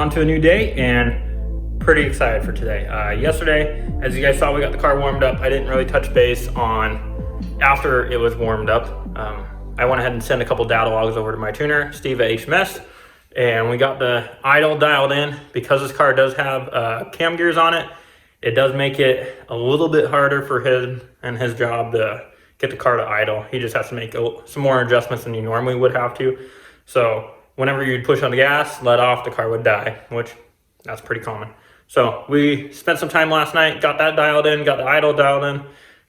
on to a new day and pretty excited for today. Yesterday, as you guys saw, we got the car warmed up. I didn't really touch base on after it was warmed up. I went ahead and sent a couple data logs over to my tuner, Steve at HMS, and we got the idle dialed in. Because this car does have cam gears on it, it does make it a little bit harder for him and his job to get the car to idle. He just has to make some more adjustments than you normally would have to. So whenever you'd push on the gas, let off, the car would die, which that's pretty common. So we spent some time last night, got that dialed in, got the idle dialed in,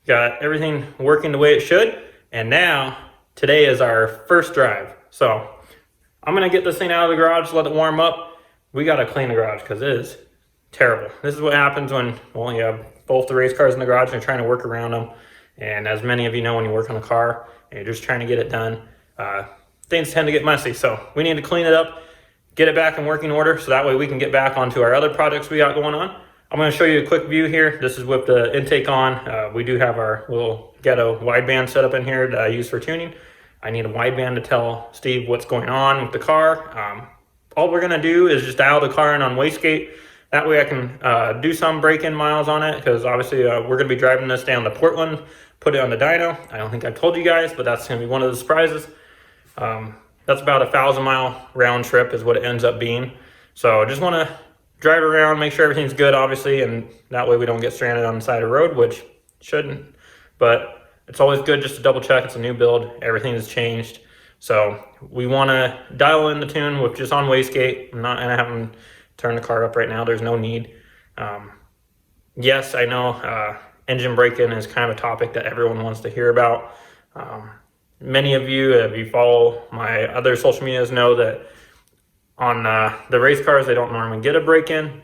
got everything working the way it should. And now today is our first drive. So I'm gonna get this thing out of the garage, let it warm up. We gotta clean the garage because it is terrible. This is what happens when, well, you have both the race cars in the garage and you're trying to work around them. And as many of you know, when you work on a car and you're just trying to get it done, things tend to get messy. So we need to clean it up, get it back in working order, so that way we can get back onto our other projects we got going on. I'm going to show you a quick view here. This is with the intake on. We do have our little ghetto wideband set up in here that I use for tuning. I need a wideband to tell Steve what's going on with the car. All we're going to do is just dial the car in on wastegate. That way I can do some break-in miles on it, because obviously we're going to be driving this down to Portland, put it on the dyno. I don't think I told you guys, but that's going to be one of the surprises. That's about a 1,000-mile round trip is what it ends up being. So just want to drive around, make sure everything's good, obviously, and that way we don't get stranded on the side of the road, which shouldn't. But it's always good just to double check. It's a new build. Everything has changed. So we want to dial in the tune with just on wastegate. I'm not going to have them turn the car up right now. There's no need. Yes, I know engine break-in is kind of a topic that everyone wants to hear about. Many of you, if you follow my other social medias, know that on the race cars, they don't normally get a break-in.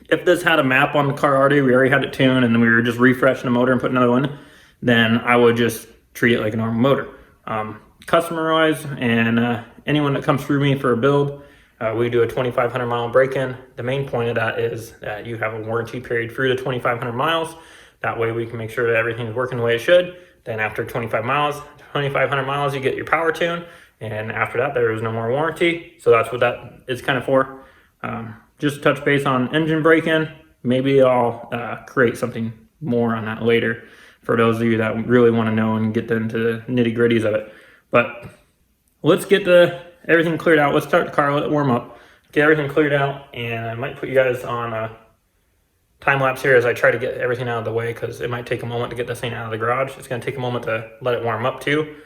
If this had a map on the car already, we already had it tuned, and then we were just refreshing the motor and putting another one, then I would just treat it like a normal motor. Customer-wise, and anyone that comes through me for a build, we do a 2,500 mile break-in. The main point of that is that you have a warranty period through the 2,500 miles. That way we can make sure that everything's working the way it should. Then after 2,500 miles, you get your power tune. And after that, there is no more warranty. So that's what that is kind of for. Just touch base on engine break-in. Maybe I'll create something more on that later for those of you that really want to know and get into the nitty-gritties of it. But let's get everything cleared out. Let's start the car, let it warm up, get everything cleared out, and I might put you guys on a time lapse here as I try to get everything out of the way, because it might take a moment to get this thing out of the garage. It's going to take a moment to let it warm up too.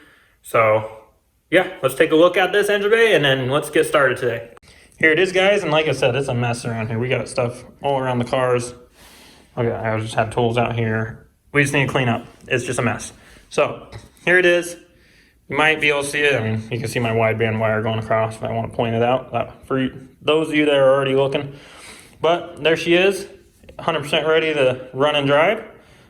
So yeah, let's take a look at this engine bay and then let's get started today. Here it is, guys, and like I said, it's a mess around here. We got stuff all around the cars. Okay, I just had tools out here. We just need to clean up. It's just a mess. So here it is. You might be able to see it. I mean, you can see my wideband wire going across if I want to point it out for those of you that are already looking. But there she is, 100% ready to run and drive.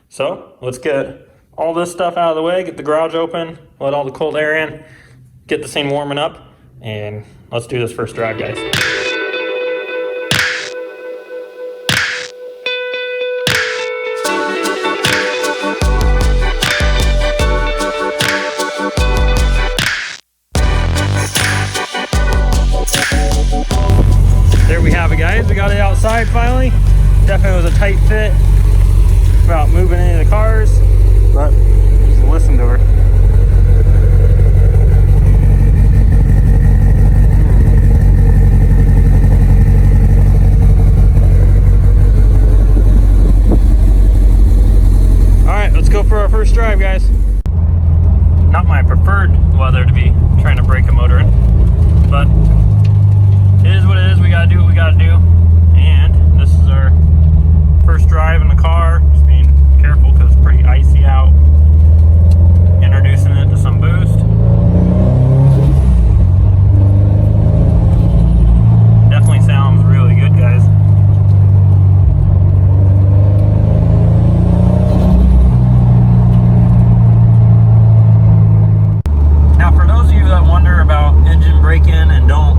So let's get all this stuff out of the way, get the garage open, let all the cold air in, get this thing warming up, and let's do this first drive, guys. There we have it, guys. We got it outside finally. Definitely was a tight fit about moving any of the cars, but just listen to her. All right, let's go for our first drive, guys. Not my preferred weather to be trying to break a motor in, but it is what it is. We gotta do what we gotta do. And this is our first drive in the car. Just being careful because it's pretty icy out. Introducing it to some boost. Definitely sounds really good, guys. Now, for those of you that wonder about engine break-in and don't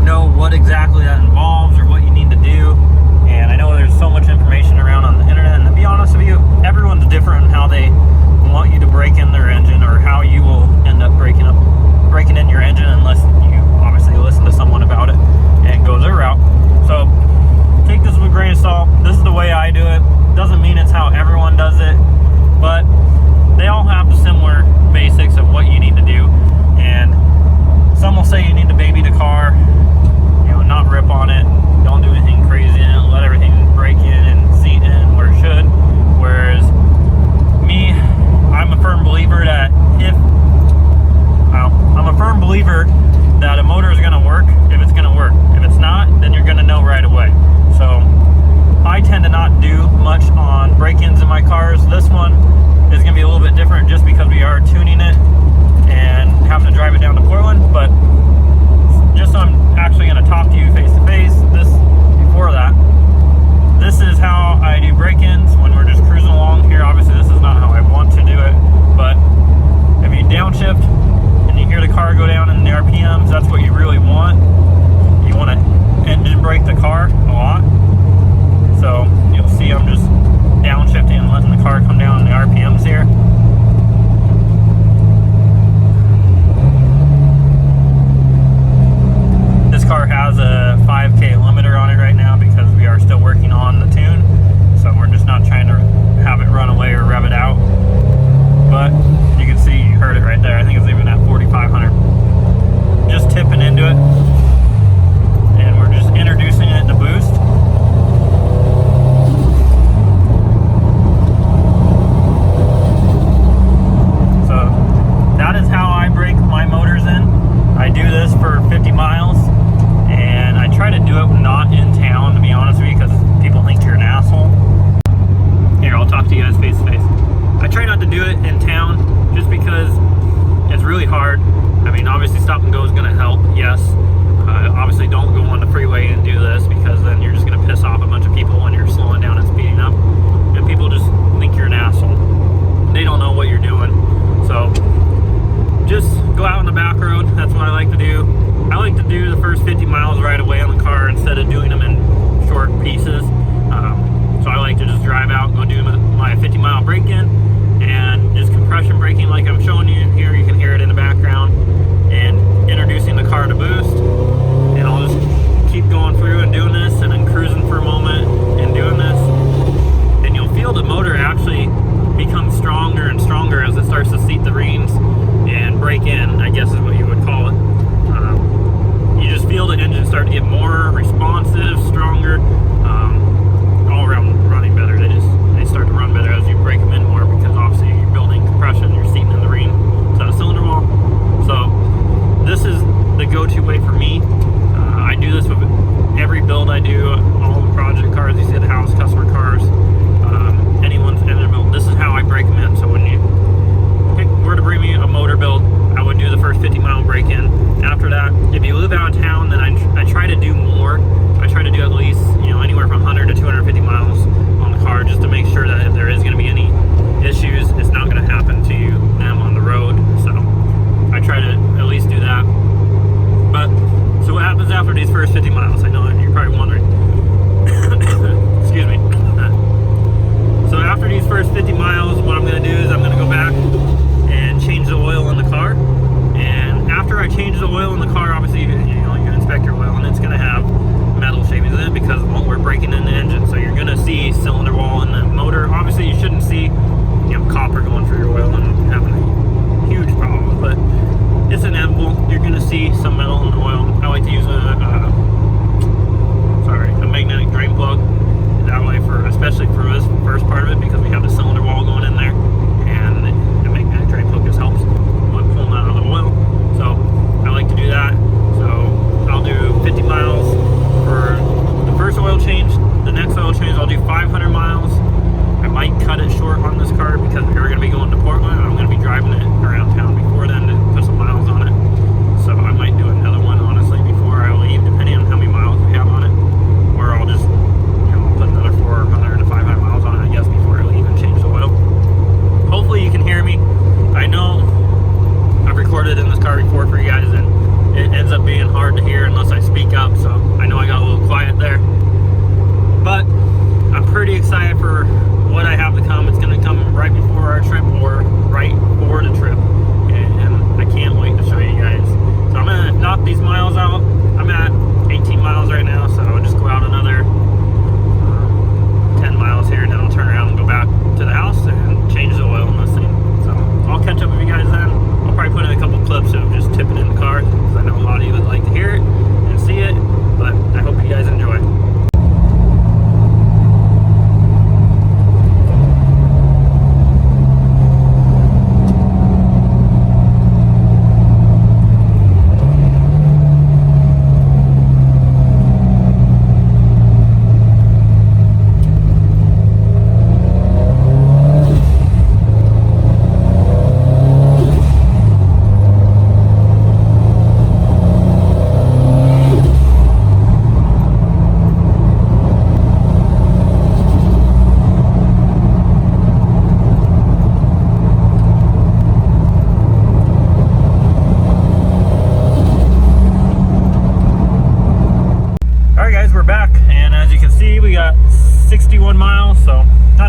know what exactly that involves or what you need to do, how everyone does it, but they all have the similar basics of what you need to do. And some will say you need to baby the car, you know, not rip on it, don't do anything crazy in it, let everything break in and seat in where it should. Whereas me, I'm a firm believer that that a motor is going to work if it's going to work. If it's not, then you're going to know right away. So I tend to not do much on break-ins in my cars. This one is going to be a little bit different just because we are tuning it and having to drive it down to Portland. But just so I'm actually going to talk to you face to face, before that, this is how I do break-ins when we're just cruising along here. Obviously this is not how I want to do it, but if you downshift and you hear the car go down in the RPMs, that's what you really want. You want to engine brake the car a lot. So you'll see I'm just downshifting and letting the car come down in the RPMs here. This car has a 5K limiter on it right now because we are still working on the tune. So we're just not trying to have it run away or rev it out. But you can see, you heard it right there. I think it's even at 4,500. Just tipping into it. And we're just introducing it in the boost. So that is how I brake my motors in. I do this for 50 miles. And I try to do it not in town, to be honest with you, because people think you're an asshole. Here, I'll talk to you guys face to face. I try not to do it in town just because it's really hard. I mean, obviously stop and go is going to help, yes. Obviously don't go on the freeway and do this because then you're just going to piss off a bunch of people when you're slowing down and speeding up. And people just think you're an asshole. They don't know what you're doing. So just go out on the back road. That's what I like to do. I like to do the first 50 miles right away on the car instead of doing them in short pieces. So I like to just drive out, go do my 50-mile break-in, and just compression braking like I'm showing you here. You can hear it in the background, and introducing the car to boost. And I'll just keep going through and doing this, and then cruising for a moment and doing this. And you'll feel the motor actually become stronger and stronger as it starts to seat the reins and break in, I guess is what you would call it. You just feel the engine start to get more responsive, stronger, all around running better. They start to run better as you break them in more because obviously you're building compression, you're seating in the ring instead of cylinder wall. So this is the go-to way for me. I do this with every build I do, all the project cars you see at the house, customer cars, anyone's engine build. This is how I break them in. So when you were to bring me a motor build, I would do the first 50-mile break-in. After that, if you live out of town, then I try to do more. I try to do at least, anywhere from 100 to 250 miles on the car just to make sure that if there is going to be any issues, it's not going to happen to them on the road. So I try to at least do that. But, so what happens after these first 50 miles? I know you're probably wondering. Excuse me. So after these first 50 miles, what I'm going to do is I'm going to go back and change the oil in the car. And after I change the oil in the car, obviously, you can inspect your oil, and it's going to have metal shavings in it because we're breaking in the engine. So you're going to see cylinder wall in the motor. Obviously, you shouldn't see, copper going through your oil and having a huge problem, but it's inevitable. You're going to see some metal in the oil. I like to use a magnetic drain plug. That way, especially for this first part of it, because we have the cylinder wall going in there, and the magnetic drain plug just helps with pulling out of the oil. So I like to do that. So I'll do 50 miles for the first oil change. The next oil change, I'll do 500 miles. I might cut it short on this car because we're going to be going to Portland. I'm going to be driving it around town before then to put some miles on it. So I might do another one, honestly, before I leave, depending on how many miles we have on it. Or I'll just put another 400 to 500 miles on it, I guess, before I leave and change the oil. Hopefully you can hear me. I know I've recorded in this car before for you guys, and it ends up being hard to hear unless I speak up, so I know I got a little quiet there. But I'm pretty excited for what I have to come. It's going to come right before our trip or right for the trip. And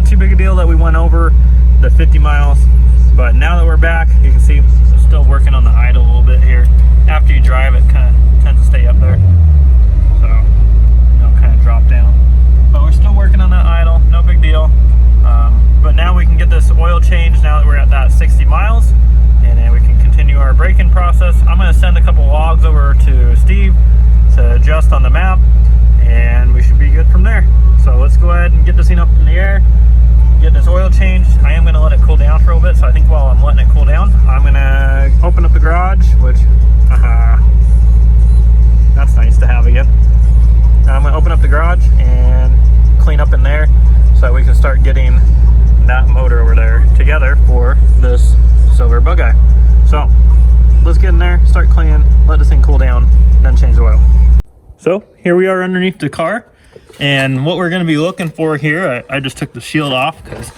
too big a deal that we went over the 50 miles. But now that we're back, you can see we're still working on the idle a little bit here. After you drive, it kind of tends to stay up there. So it'll kind of drop down. But we're still working on that idle, no big deal. But now we can get this oil changed now that we're at that 60 miles. And then we can continue our braking process. I'm going to send a couple logs over to Steve to adjust on the map. And we should be good from there. So let's go ahead and get this thing up in the air. Get this oil changed. I am going to let it cool down for a little bit, so I think while I'm letting it cool down, I'm going to open up the garage, which, that's nice to have again. I'm going to open up the garage and clean up in there so that we can start getting that motor over there together for this silver bug eye. So let's get in there, start cleaning, let this thing cool down, then change the oil. So here we are underneath the car. And what we're going to be looking for here, I just took the shield off because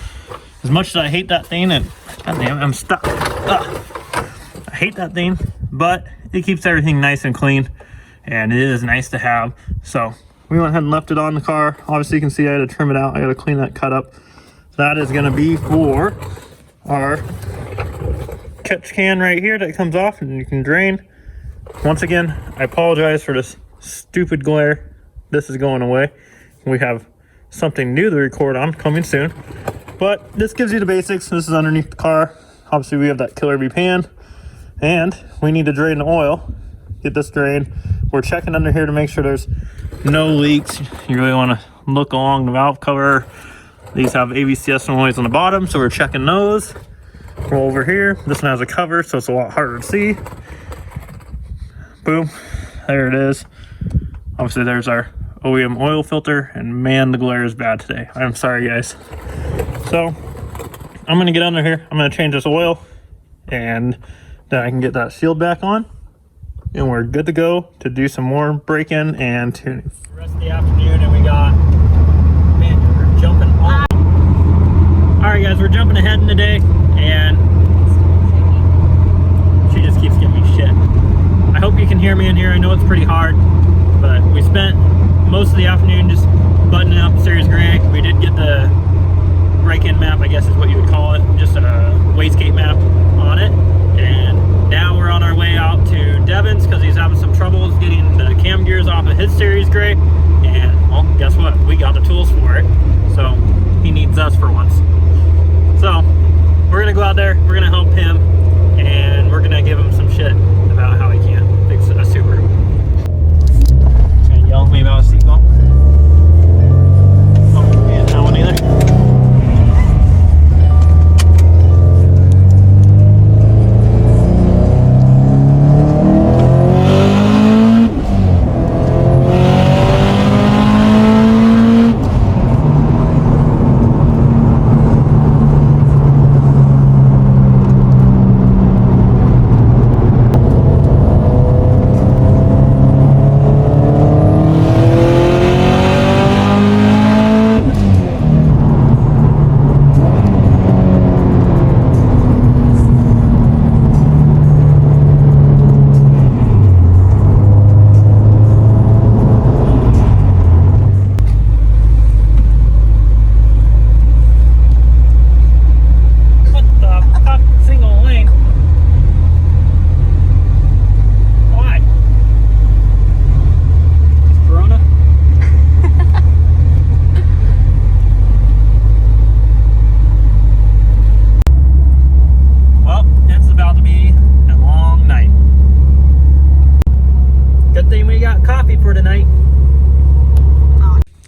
as much as I hate that thing, and goddamn, I'm stuck. I hate that thing, but it keeps everything nice and clean, and it is nice to have. So we went ahead and left it on the car. Obviously, you can see I had to trim it out. I got to clean that cut up. That is going to be for our catch can right here that comes off, and you can drain. Once again, I apologize for this stupid glare. This is going away. We have something new to record on coming soon, but this gives you the basics. This is underneath the car. Obviously we have that killer bee pan, and we need to drain the oil, get this drained. We're checking under here to make sure there's no leaks. You really want to look along the valve cover. These have ABCS noise on the bottom, so we're checking those. Roll over here. This one has a cover, so it's a lot harder to see. Boom, there it is. Obviously there's our OEM oil filter, and man, the glare is bad today. I'm sorry, guys. So I'm gonna get under here, I'm gonna change this oil, and then I can get that shield back on, and we're good to go to do some more braking and tuning. The rest of the afternoon, and we got, man, we're jumping on. All right, guys, we're jumping ahead in the day, and she just keeps giving me shit. I hope you can hear me in here. I know it's pretty hard, but we spent most of the afternoon just buttoning up Series Gray. We did get the break-in map, I guess is what you would call it, just a wastegate map on it. And now we're on our way out to Devon's because he's having some troubles getting the cam gears off of his Series Gray. And, well, guess what? We got the tools for it. So he needs us for once. So we're going to go out there, we're going to help him, and we're going to give him some shit about how he can't fix a Subaru. Yell at me about a seatbelt. Oh, yeah, that one either.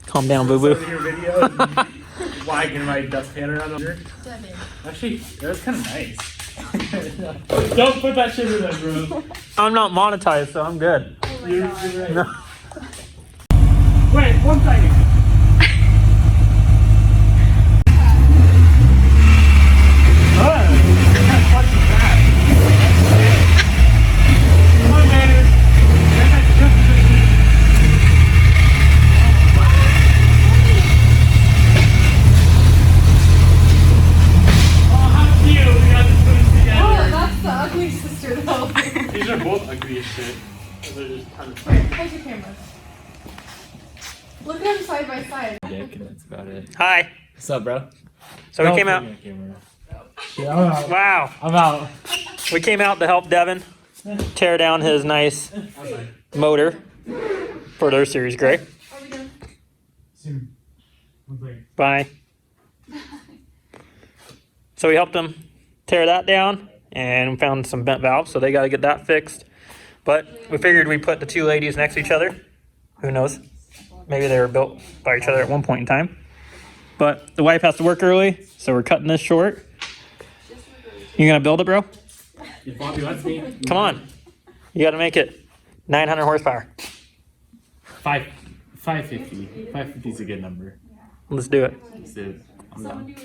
Calm down, boo boo. Your video, wagging my dustpan around here. Actually, that was kind of nice. Don't put that shit in there, bro. I'm not monetized, so I'm good. Oh you're right. No. Wait, one second. These are both ugly as shit. They're just kind of Hold your camera. Look at them side by side. dick, and that's about it. Hi. What's up, bro? So we came out. Yeah, I'm out. Wow. I'm out. We came out to help Devin tear down his nice motor for their Series Gray. Bye. So we helped them tear that down and found some bent valves, so they got to get that fixed. But we figured we'd put the two ladies next to each other. Who knows? Maybe they were built by each other at one point in time. But the wife has to work early, so we're cutting this short. You gonna build it, bro? If Bobby lets me. Come on. You gotta make it 900 horsepower. 550. 550 is a good number. Let's do it. So, I'm down.